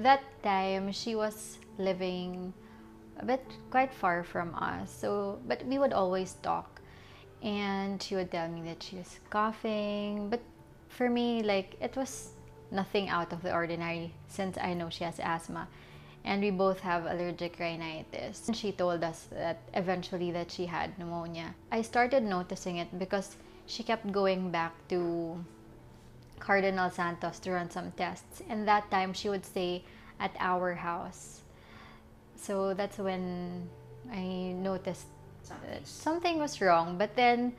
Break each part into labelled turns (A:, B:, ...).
A: that time she was living a bit quite far from us. So, but we would always talk, and she would tell me that she was coughing. But for me, like, it was nothing out of the ordinary since I know she has asthma, and we both have allergic rhinitis. And she told us that eventually that she had pneumonia. I started noticing it because she kept going back to Cardinal Santos to run some tests, and that time she would stay at our house. So that's when I noticed that something was wrong. But then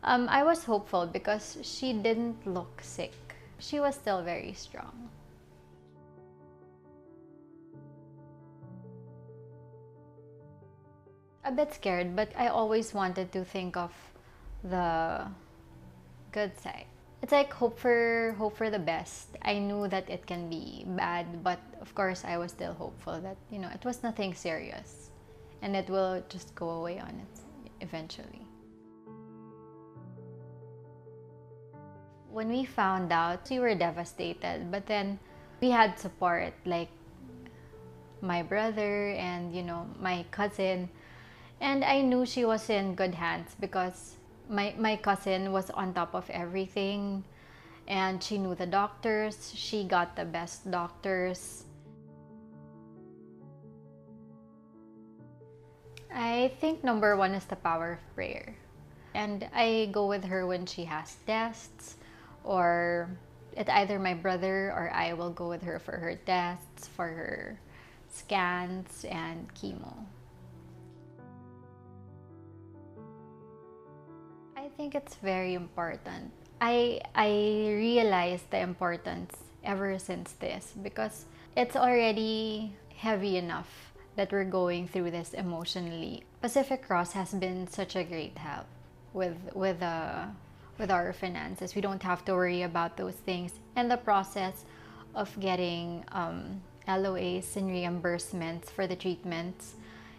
A: I was hopeful because she didn't look sick. She was still very strong. A bit scared, but I always wanted to think of the good side. It's like hope for the best. I knew that it can be bad, but of course I was still hopeful that, you know, it was nothing serious and it will just go away on it eventually. When we found out, we were devastated, but then we had support, like my brother and, you know, my cousin. And I knew she was in good hands because my cousin was on top of everything, and she knew the doctors. She got the best doctors. I think number one is the power of prayer. And I go with her when she has tests, or it's either my brother or I will go with her for her tests, for her scans and chemo. I think it's very important. I realized the importance ever since this because it's already heavy enough that we're going through this emotionally. Pacific Cross has been such a great help with our finances. We don't have to worry about those things, and the process of getting LOAs and reimbursements for the treatments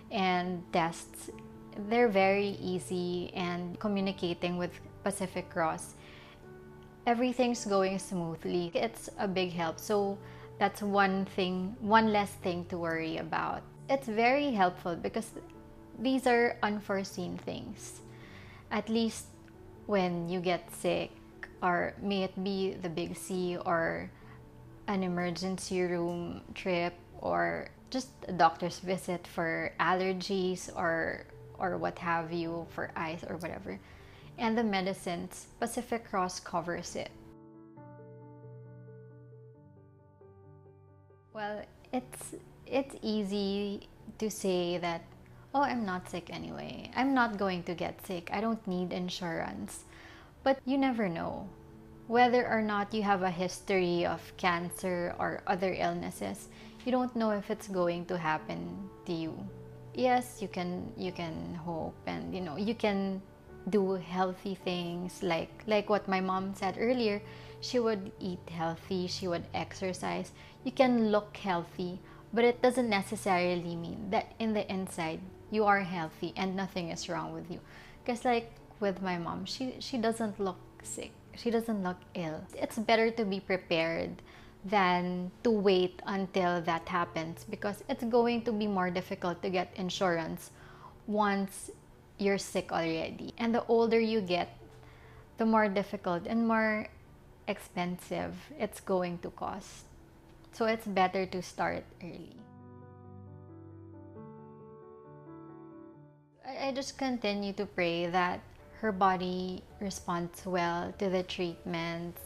A: and tests, they're very easy. And communicating with Pacific Cross, everything's going smoothly. It's a big help. So that's one less thing to worry about. It's very helpful because these are unforeseen things. At least when you get sick, or may it be the big C or an emergency room trip or just a doctor's visit for allergies or what have you, for eyes or whatever, and the medicines, Pacific Cross covers it. Well, it's easy to say that, oh, I'm not sick anyway. I'm not going to get sick. I don't need insurance. But you never know. Whether or not you have a history of cancer or other illnesses, you don't know if it's going to happen to you. Yes, you can hope, and you know, you can do healthy things like what my mom said earlier. She would eat healthy, she would exercise. You can look healthy, but it doesn't necessarily mean that in the inside you are healthy and nothing is wrong with you. Because like with my mom, she doesn't look sick. She doesn't look ill. It's better to be prepared than to wait until that happens, because it's going to be more difficult to get insurance once you're sick already. And the older you get, the more difficult and more expensive it's going to cost. So it's better to start early. I just continue to pray that her body responds well to the treatments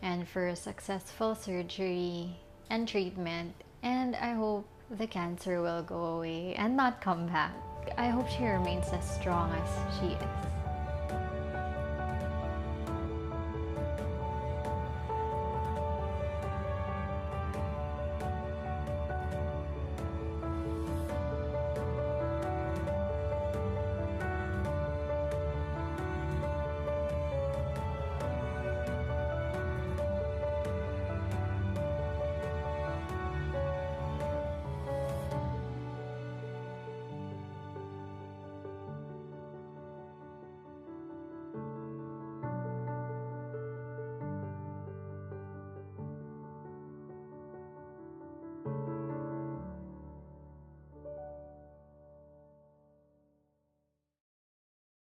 A: and for a successful surgery and treatment. And I hope the cancer will go away and not come back. I hope she remains as strong as she is.